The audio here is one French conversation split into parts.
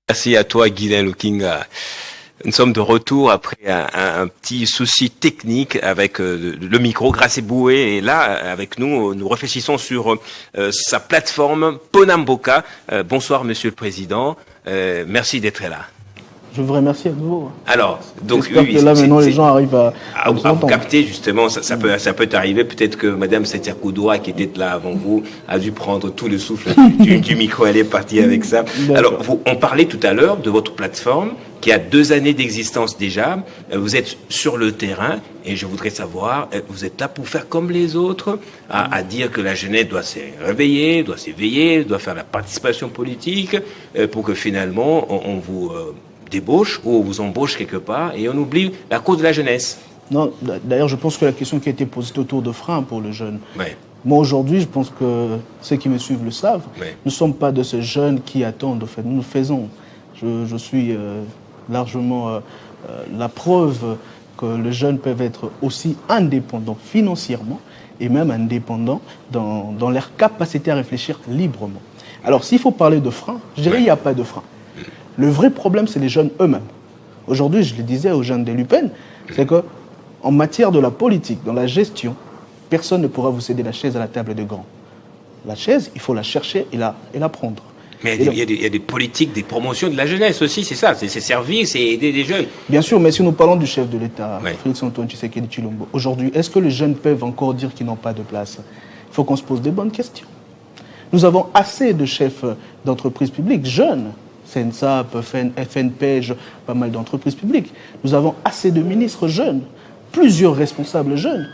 Merci à toi, Guylain Lukinga. Nous sommes de retour après un petit souci technique avec le micro. Grâce Boué est là avec nous. Nous réfléchissons sur sa plateforme Ponamboka. Bonsoir, Monsieur le Président. Merci d'être là. Je vous remercie à nouveau. Alors, donc j'espère que là maintenant les gens arrivent à vous capter justement. Ça peut arriver. Peut-être que Madame Setia Koudoua, qui était là avant vous, a dû prendre tout le souffle du micro. Elle est partie avec ça. Alors, on parlait tout à l'heure de votre plateforme qui a 2 années d'existence déjà. Vous êtes sur le terrain et je voudrais savoir, vous êtes là pour faire comme les autres, à dire que la jeunesse doit se réveiller, doit s'éveiller, doit faire la participation politique, pour que finalement on vous débauche ou on vous embauche quelque part et on oublie la cause de la jeunesse. Non, d'ailleurs, je pense que la question qui a été posée autour de frein pour le jeune. Ouais. Moi, aujourd'hui, je pense que ceux qui me suivent le savent. Ouais. Nous ne sommes pas de ces jeunes qui attendent. En fait, nous le faisons. Je suis largement la preuve que les jeunes peuvent être aussi indépendants financièrement et même indépendants dans leur capacité à réfléchir librement. Alors, s'il faut parler de frein, je dirais qu'il n'y a pas de frein. Le vrai problème, c'est les jeunes eux-mêmes. Aujourd'hui, je le disais aux jeunes de l'UPEN, c'est qu'en matière de la politique, dans la gestion, personne ne pourra vous céder la chaise à la table des grands. La chaise, il faut la chercher et la prendre. Mais il y a des politiques, des promotions de la jeunesse aussi, c'est ça, c'est servir, c'est aider les jeunes. Bien sûr, mais si nous parlons du chef de l'État, Félix-Antoine Tshisekedi Tshilombo, aujourd'hui, est-ce que les jeunes peuvent encore dire qu'ils n'ont pas de place? Il faut qu'on se pose des bonnes questions. Nous avons assez de chefs d'entreprises publiques jeunes, CNSAP, FNPEJ, pas mal d'entreprises publiques. Nous avons assez de ministres jeunes, plusieurs responsables jeunes.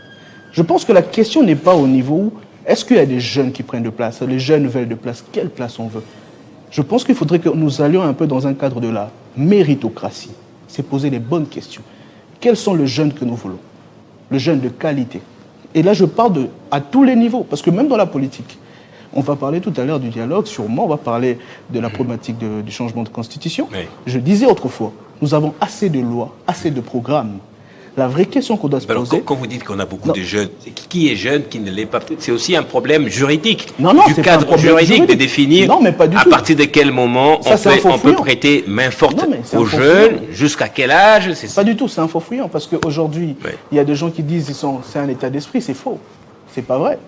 Je pense que la question n'est pas au niveau où est-ce qu'il y a des jeunes qui prennent de place, les jeunes veulent de place, quelle place on veut. Je pense qu'il faudrait que nous allions un peu dans un cadre de la méritocratie. C'est poser les bonnes questions. Quels sont les jeunes que nous voulons? Les jeunes de qualité. Et là, je parle à tous les niveaux, parce que même dans la politique, on va parler tout à l'heure du dialogue, sûrement on va parler de la problématique du changement de constitution. Oui. Je disais autrefois, nous avons assez de lois, assez de programmes. La vraie question qu'on doit se poser... Quand vous dites qu'on a beaucoup de jeunes, qui est jeune, qui ne l'est pas, peut-être c'est aussi un problème juridique. Du cadre juridique de définir à partir de quel moment on peut prêter main forte aux jeunes, jusqu'à quel âge. Pas du tout, c'est un faux fuyant, parce qu'aujourd'hui, il y a des gens qui disent que c'est un état d'esprit, c'est faux. C'est pas vrai.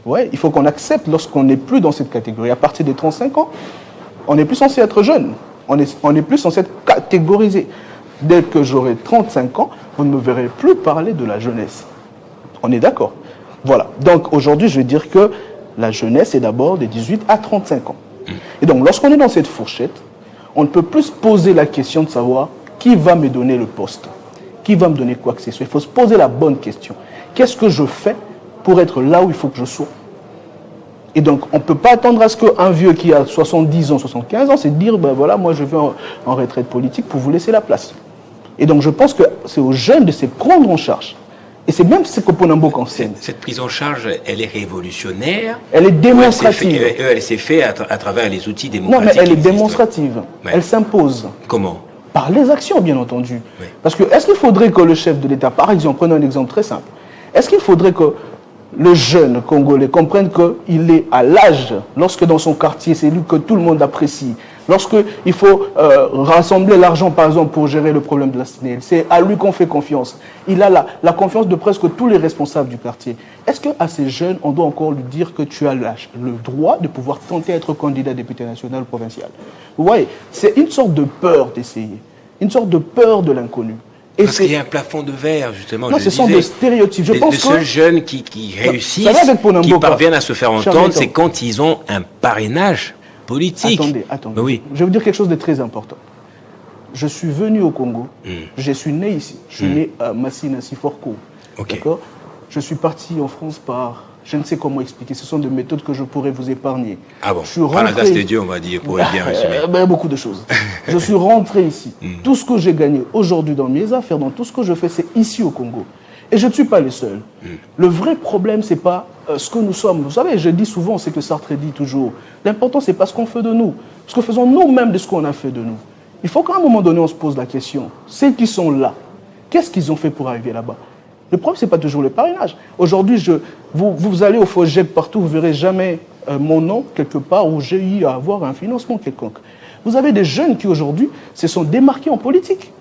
Ouais, il faut qu'on accepte lorsqu'on n'est plus dans cette catégorie. À partir des 35 ans, on n'est plus censé être jeune. On n'est plus censé être catégorisé. Dès que j'aurai 35 ans, vous ne me verrez plus parler de la jeunesse. On est d'accord? Voilà. Donc aujourd'hui, je vais dire que la jeunesse est d'abord de 18 à 35 ans. Et donc lorsqu'on est dans cette fourchette, on ne peut plus se poser la question de savoir qui va me donner le poste, qui va me donner quoi que ce soit. Il faut se poser la bonne question. Qu'est-ce que je fais pour être là où il faut que je sois? Et donc, on ne peut pas attendre à ce qu'un vieux qui a 70 ans, 75 ans, c'est de dire, ben voilà, moi je vais en retraite politique pour vous laisser la place. Et donc, je pense que c'est aux jeunes de se prendre en charge. Et c'est même ce que Ponamboka enseigne. Cette prise en charge, elle est révolutionnaire. Elle est démonstrative. Elle s'est faite à travers les outils démocratiques. Non, mais elle est démonstrative. Ouais. Elle s'impose. Comment? Par les actions, bien entendu. Oui. Parce que, est-ce qu'il faudrait que le chef de l'État, par exemple, prenons un exemple très simple, est-ce qu'il faudrait que le jeune Congolais comprenne qu'il est à l'âge, lorsque dans son quartier, c'est lui que tout le monde apprécie, lorsqu'il faut rassembler l'argent, par exemple, pour gérer le problème de la SNEL, c'est à lui qu'on fait confiance. Il a la confiance de presque tous les responsables du quartier. Est-ce qu'à ces jeunes, on doit encore lui dire que tu as le droit de pouvoir tenter d'être candidat député national ou provincial? Vous voyez, c'est une sorte de peur d'essayer, une sorte de peur de l'inconnu. Parce qu'il y a un plafond de verre, justement. Non, ce sont des stéréotypes. Je pense les seuls jeunes qui réussissent, qui parviennent à se faire entendre, c'est quand ils ont un parrainage politique. Attendez. Oui. Je vais vous dire quelque chose de très important. Je suis venu au Congo. Je suis né ici. Je suis né à Massina, Siforko. Okay. D'accord. Je suis parti en France par... Je ne sais comment expliquer. Ce sont des méthodes que je pourrais vous épargner. Ah bon? Je suis rentré... Par la grâce de Dieu, on va dire, pour être bien résumé. Beaucoup de choses. Je suis rentré ici. Tout ce que j'ai gagné aujourd'hui dans mes affaires, dans tout ce que je fais, c'est ici au Congo. Et je ne suis pas le seul. Le vrai problème, ce n'est pas ce que nous sommes. Vous savez, je dis souvent ce que Sartre dit toujours. L'important, ce n'est pas ce qu'on fait de nous. Ce que faisons nous-mêmes de ce qu'on a fait de nous. Il faut qu'à un moment donné, on se pose la question. Ceux qui sont là, qu'est-ce qu'ils ont fait pour arriver là-bas? Le problème, ce n'est pas toujours le parrainage. Aujourd'hui, vous allez au FOGEP partout, vous ne verrez jamais mon nom quelque part où j'ai eu à avoir un financement quelconque. Vous avez des jeunes qui aujourd'hui se sont démarqués en politique.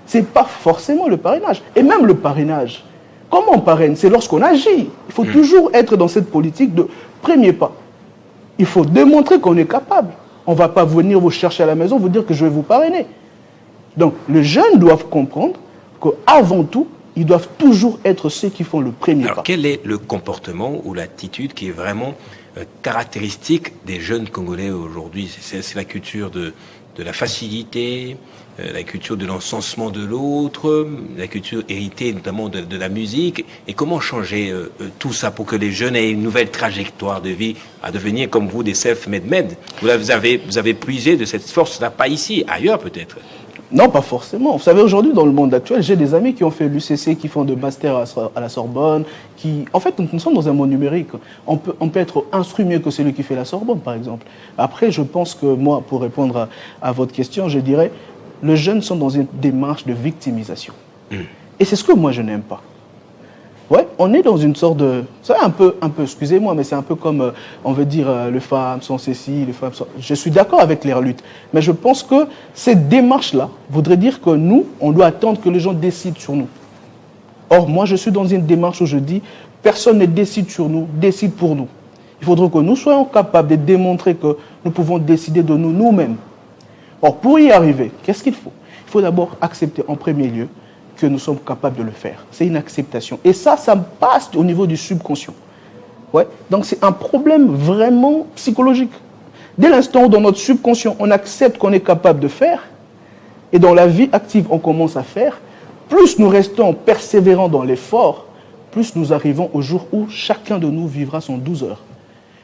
Ce n'est pas forcément le parrainage. Et même le parrainage, comment on parraine? C'est lorsqu'on agit. Il faut toujours être dans cette politique de premier pas. Il faut démontrer qu'on est capable. On ne va pas venir vous chercher à la maison, vous dire que je vais vous parrainer. Donc, les jeunes doivent comprendre qu'avant tout, ils doivent toujours être ceux qui font le premier pas. Alors, quel est le comportement ou l'attitude qui est vraiment caractéristique des jeunes Congolais aujourd'hui? C'est la culture de la facilité, la culture de l'encensement de l'autre, la culture héritée notamment de la musique. Et comment changer tout ça pour que les jeunes aient une nouvelle trajectoire de vie, à devenir comme vous des self-made men? Vous avez puisé de cette force-là, pas ici, ailleurs peut-être? Non, pas forcément. Vous savez, aujourd'hui, dans le monde actuel, j'ai des amis qui ont fait l'UCC, qui font de master à la Sorbonne, En fait, nous sommes dans un monde numérique. On peut être instruit mieux que celui qui fait la Sorbonne, par exemple. Après, je pense que moi, pour répondre à votre question, je dirais, les jeunes sont dans une démarche de victimisation. Et c'est ce que moi, je n'aime pas. Ouais, on est dans une sorte de... C'est un peu, excusez-moi, mais c'est un peu comme, on veut dire, les femmes sont ceci, les femmes sont... Je suis d'accord avec les luttes, mais je pense que cette démarche-là voudrait dire que nous, on doit attendre que les gens décident sur nous. Or, moi, je suis dans une démarche où je dis, personne ne décide sur nous, décide pour nous. Il faudrait que nous soyons capables de démontrer que nous pouvons décider de nous, nous-mêmes. Or, pour y arriver, qu'est-ce qu'il faut? Il faut d'abord accepter en premier lieu que nous sommes capables de le faire. C'est une acceptation. Et ça passe au niveau du subconscient. Ouais. Donc c'est un problème vraiment psychologique. Dès l'instant où dans notre subconscient, on accepte qu'on est capable de faire, et dans la vie active, on commence à faire, plus nous restons persévérants dans l'effort, plus nous arrivons au jour où chacun de nous vivra son 12 heures.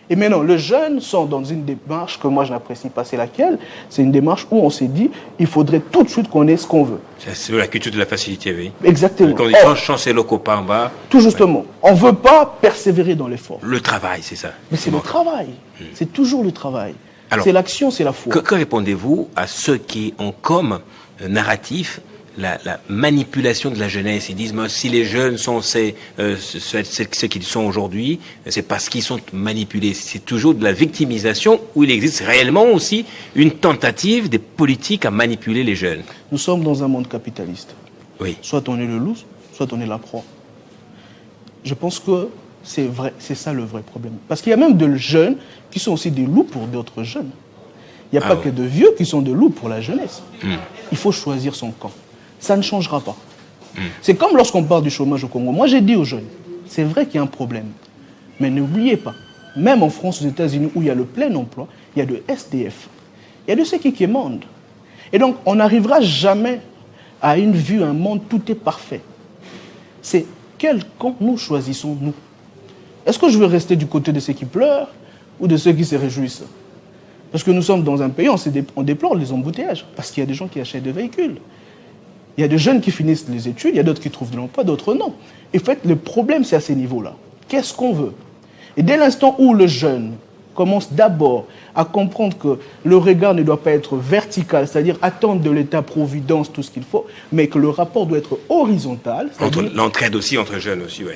Et maintenant, les jeunes sont dans une démarche que moi je n'apprécie pas, c'est laquelle? C'est une démarche où on s'est dit, il faudrait tout de suite qu'on ait ce qu'on veut. C'est la culture de la facilité, oui. Exactement. Quand on dit chancer le copain en bas. Tout justement. On ne veut pas persévérer dans l'effort. Le travail, c'est ça. Mais c'est le travail. C'est toujours le travail. C'est l'action, c'est la foi. Que répondez-vous à ceux qui ont comme narratif la manipulation de la jeunesse? Ils disent, si les jeunes sont ce qu'ils sont aujourd'hui, c'est parce qu'ils sont manipulés. C'est toujours de la victimisation où il existe réellement aussi une tentative des politiques à manipuler les jeunes. Nous sommes dans un monde capitaliste. Oui. Soit on est le loup, soit on est la proie. Je pense que c'est vrai, c'est ça le vrai problème. Parce qu'il y a même de jeunes qui sont aussi des loups pour d'autres jeunes. Il n'y a pas que de vieux qui sont des loups pour la jeunesse. Il faut choisir son camp. Ça ne changera pas. C'est comme lorsqu'on parle du chômage au Congo. Moi, j'ai dit aux jeunes, c'est vrai qu'il y a un problème. Mais n'oubliez pas, même en France, aux États-Unis, où il y a le plein emploi, il y a de SDF. Il y a de ceux qui quémandent. Et donc, on n'arrivera jamais à une vue, un monde, tout est parfait. C'est quel camp nous choisissons, nous? Est-ce que je veux rester du côté de ceux qui pleurent ou de ceux qui se réjouissent? Parce que nous sommes dans un pays, on déplore les embouteillages, parce qu'il y a des gens qui achètent des véhicules. Il y a des jeunes qui finissent les études, il y a d'autres qui trouvent de l'emploi, d'autres non. Et en fait, le problème, c'est à ces niveaux-là. Qu'est-ce qu'on veut? Et dès l'instant où le jeune commence d'abord à comprendre que le regard ne doit pas être vertical, c'est-à-dire attendre de l'État-providence tout ce qu'il faut, mais que le rapport doit être horizontal. L'entraide aussi entre jeunes aussi, oui.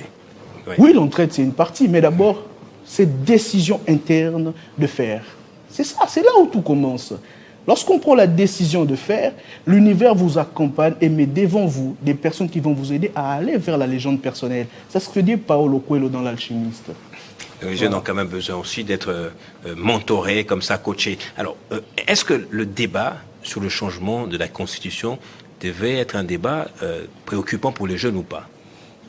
Oui, l'entraide, c'est une partie, mais d'abord, c'est décision interne de faire. C'est ça, c'est là où tout commence. Lorsqu'on prend la décision de faire, l'univers vous accompagne et met devant vous des personnes qui vont vous aider à aller vers la légende personnelle. C'est ce que dit Paolo Coelho dans L'Alchimiste. Les jeunes ont quand même besoin aussi d'être mentorés, comme ça, coachés. Alors, est-ce que le débat sur le changement de la Constitution devait être un débat préoccupant pour les jeunes ou pas?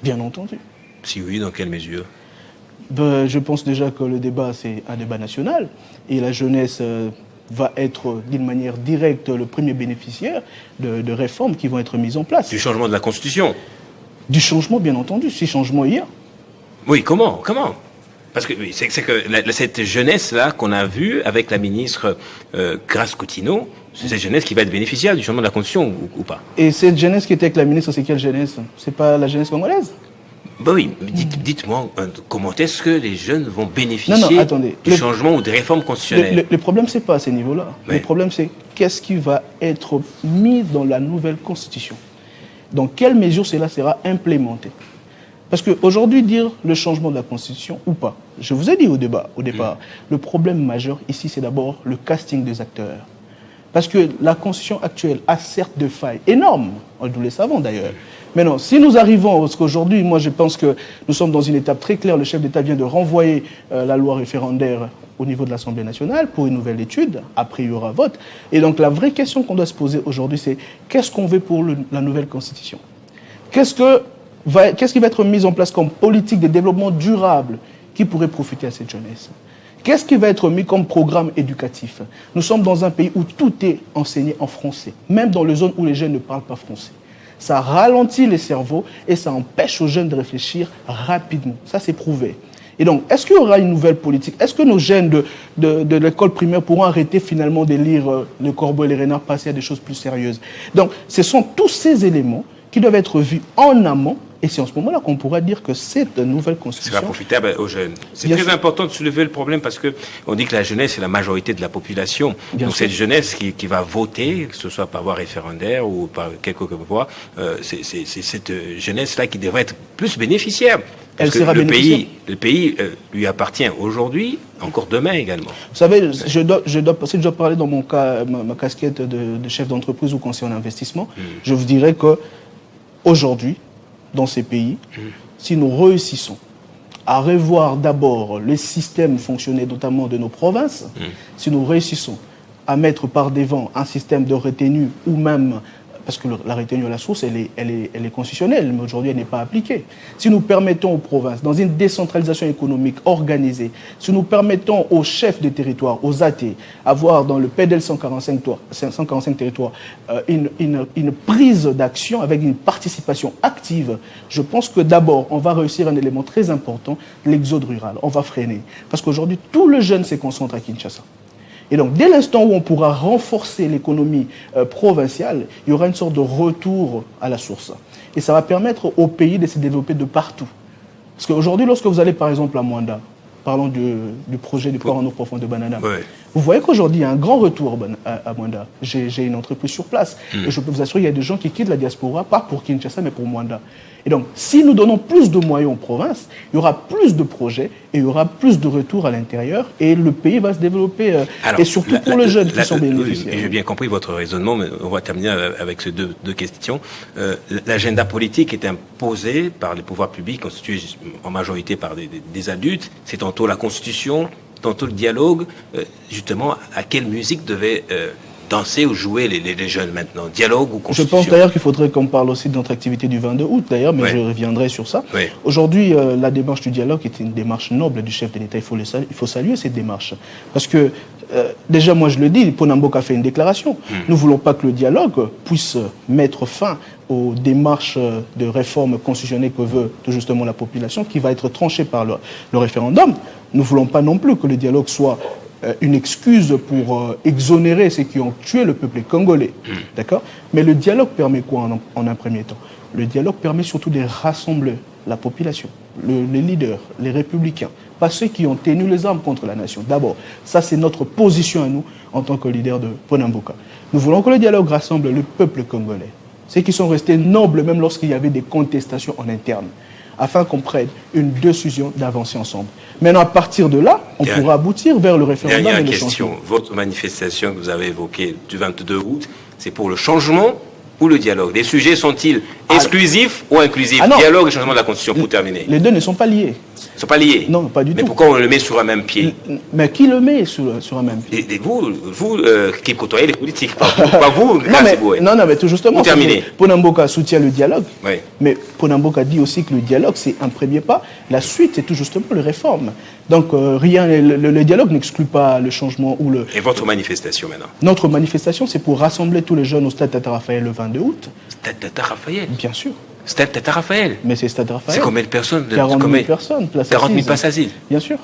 Bien entendu. Si oui, dans quelle mesure? Je pense déjà que le débat, c'est un débat national. Et la jeunesse va être d'une manière directe le premier bénéficiaire de réformes qui vont être mises en place. Du changement de la Constitution? Du changement, bien entendu. Si changement il y a. Oui, comment? Parce que c'est que cette jeunesse-là qu'on a vue avec la ministre Grace Coutinho, c'est cette jeunesse qui va être bénéficiaire du changement de la Constitution ou pas? Et cette jeunesse qui était avec la ministre, c'est quelle jeunesse? C'est pas la jeunesse congolaise? Ben oui, dites-moi, comment est-ce que les jeunes vont bénéficier du changement ou des réformes constitutionnelles? Le problème, c'est pas à ces niveaux-là. Oui. Le problème, c'est qu'est-ce qui va être mis dans la nouvelle Constitution? Dans quelle mesure cela sera implémenté? Parce qu'aujourd'hui, dire le changement de la Constitution ou pas, Je vous ai dit au départ, le problème majeur ici, c'est d'abord le casting des acteurs. Parce que la Constitution actuelle a certes des failles énormes, nous le savons d'ailleurs. Mais non, si nous arrivons, parce qu'aujourd'hui, moi je pense que nous sommes dans une étape très claire, le chef d'État vient de renvoyer la loi référendaire au niveau de l'Assemblée nationale pour une nouvelle étude, après il y aura vote. Et donc la vraie question qu'on doit se poser aujourd'hui, c'est qu'est-ce qu'on veut pour la nouvelle Constitution? Qu'est-ce qui va être mis en place comme politique de développement durable qui pourrait profiter à cette jeunesse? Qu'est-ce qui va être mis comme programme éducatif? Nous sommes dans un pays où tout est enseigné en français, même dans les zones où les jeunes ne parlent pas français. Ça ralentit les cerveaux et ça empêche aux jeunes de réfléchir rapidement. Ça, c'est prouvé. Et donc, est-ce qu'il y aura une nouvelle politique? Est-ce que nos jeunes de l'école primaire pourront arrêter finalement de lire Le Corbeau et les Renards, passer à des choses plus sérieuses? Donc, ce sont tous ces éléments qui doivent être vus en amont. Et c'est en ce moment-là qu'on pourra dire que cette nouvelle constitution sera profitable aux jeunes. C'est très important de soulever le problème parce que on dit que la jeunesse est la majorité de la population. Donc cette jeunesse qui va voter, que ce soit par voie référendaire ou par quelque voie, c'est cette jeunesse-là qui devrait être plus bénéficiaire. Parce que le pays lui appartient aujourd'hui, encore demain également. Vous savez, si je dois parler dans mon cas, ma casquette de chef d'entreprise ou conseiller en investissement, je vous dirais que aujourd'hui, dans ces pays, si nous réussissons à revoir d'abord les systèmes fonctionnels, notamment de nos provinces, si nous réussissons à mettre par devant un système de retenue ou même, parce que la retenue à la source, elle est constitutionnelle, mais aujourd'hui elle n'est pas appliquée. Si nous permettons aux provinces, dans une décentralisation économique organisée, si nous permettons aux chefs de territoire, aux AT, avoir dans le PDL 145 territoires une prise d'action avec une participation active, je pense que d'abord on va réussir un élément très important, l'exode rural. On va freiner. Parce qu'aujourd'hui, tout le jeune se concentre à Kinshasa. Et donc, dès l'instant où on pourra renforcer l'économie provinciale, il y aura une sorte de retour à la source. Et ça va permettre au pays de se développer de partout. Parce qu'aujourd'hui, lorsque vous allez par exemple à Mwanda, parlons du projet du port en eau profonde de Banana, vous voyez qu'aujourd'hui, il y a un grand retour à Mwanda. J'ai une entreprise sur place. Et je peux vous assurer qu'il y a des gens qui quittent la diaspora, pas pour Kinshasa, mais pour Mwanda. Et donc, si nous donnons plus de moyens aux provinces, il y aura plus de projets et il y aura plus de retours à l'intérieur et le pays va se développer. Alors, et surtout pour les jeunes qui sont bénéficiaires. J'ai bien compris votre raisonnement, mais on va terminer avec ces deux questions. L'agenda politique est imposé par les pouvoirs publics, constitué en majorité par des adultes. C'est tantôt la Constitution, tantôt le dialogue. Justement, à quelle musique devait danser ou jouer les jeunes maintenant? Dialogue ou constitution? Je pense d'ailleurs qu'il faudrait qu'on parle aussi de notre activité du 22 août d'ailleurs, mais je reviendrai sur ça. Aujourd'hui, la démarche du dialogue est une démarche noble du chef de l'État. Il faut saluer cette démarche. Parce que, déjà, moi je le dis, Ponamboka a fait une déclaration. Nous ne voulons pas que le dialogue puisse mettre fin aux démarches de réforme constitutionnelle que veut tout justement la population, qui va être tranchée par le référendum. Nous ne voulons pas non plus que le dialogue soit une excuse pour exonérer ceux qui ont tué le peuple congolais. D'accord? Mais le dialogue permet quoi en un premier temps? Le dialogue permet surtout de rassembler la population, les leaders, les républicains, pas ceux qui ont tenu les armes contre la nation. D'abord, ça c'est notre position à nous en tant que leader de Ponamboka. Nous voulons que le dialogue rassemble le peuple congolais, ceux qui sont restés nobles même lorsqu'il y avait des contestations en interne, afin qu'on prenne une décision d'avancer ensemble. Maintenant, à partir de là, on pourra aboutir vers le référendum. Dernière et le question. changement. Votre manifestation que vous avez évoquée du 22 août, c'est pour le changement ou le dialogue? Les sujets sont-ils exclusifs ou inclusifs? Dialogue et changement de la Constitution, pour terminer. Les deux ne sont pas liés. Ils ne sont pas liés? Non, pas du tout. Mais pourquoi on le met sur un même pied? Mais qui le met sur un même pied? Et vous qui côtoyez les politiques, pas vous, non, mais tout justement, Ponamboka soutient le dialogue, mais Ponamboka dit aussi que le dialogue, c'est un premier pas. La suite, c'est tout justement les réformes. Donc, le dialogue n'exclut pas le changement ou le... Et votre manifestation, maintenant? Notre manifestation, c'est pour rassembler tous les jeunes au Stade Tata Raphaël le 22 août. Stade Tata Raphaël? Bien sûr. Stade Tata Raphaël? Mais c'est Stade Raphaël. C'est combien de personnes? 40 000 personnes, place 40 000 places assises? Bien sûr.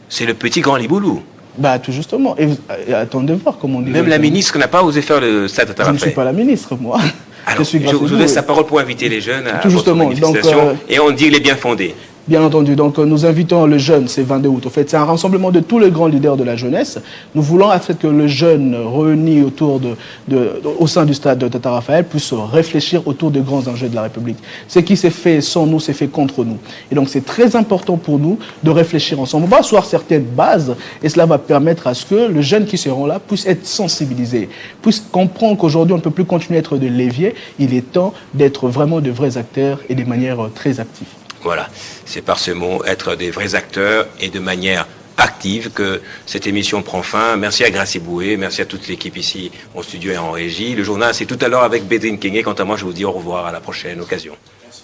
C'est le petit grand Liboulou? Bah, tout justement. Et attendez voir comment on dit. Même la ministre n'a pas osé faire le Stade Tata Raphaël. Je ne suis pas la ministre, moi. Alors, je vous laisse la parole pour inviter les jeunes à tout votre justement, manifestation. Et on dit qu'il est bien fondé. Bien entendu. Donc, nous invitons le jeune, c'est 22 août. En fait, c'est un rassemblement de tous les grands leaders de la jeunesse. Nous voulons, en fait, que le jeune réuni au sein du stade de Tata Raphaël puisse réfléchir autour des grands enjeux de la République. Ce qui s'est fait sans nous, c'est fait contre nous. Et donc, c'est très important pour nous de réfléchir ensemble. On va asseoir certaines bases et cela va permettre à ce que le jeune qui seront là puisse être sensibilisé, puisse comprendre qu'aujourd'hui, on ne peut plus continuer à être des leviers. Il est temps d'être vraiment de vrais acteurs et de manière très active. Voilà, c'est par ce mot, être des vrais acteurs et de manière active que cette émission prend fin. Merci à Gracie Boué, merci à toute l'équipe ici au studio et en régie. Le journal, c'est tout à l'heure avec Bédrine Kenge. Quant à moi, je vous dis au revoir à la prochaine occasion. Merci.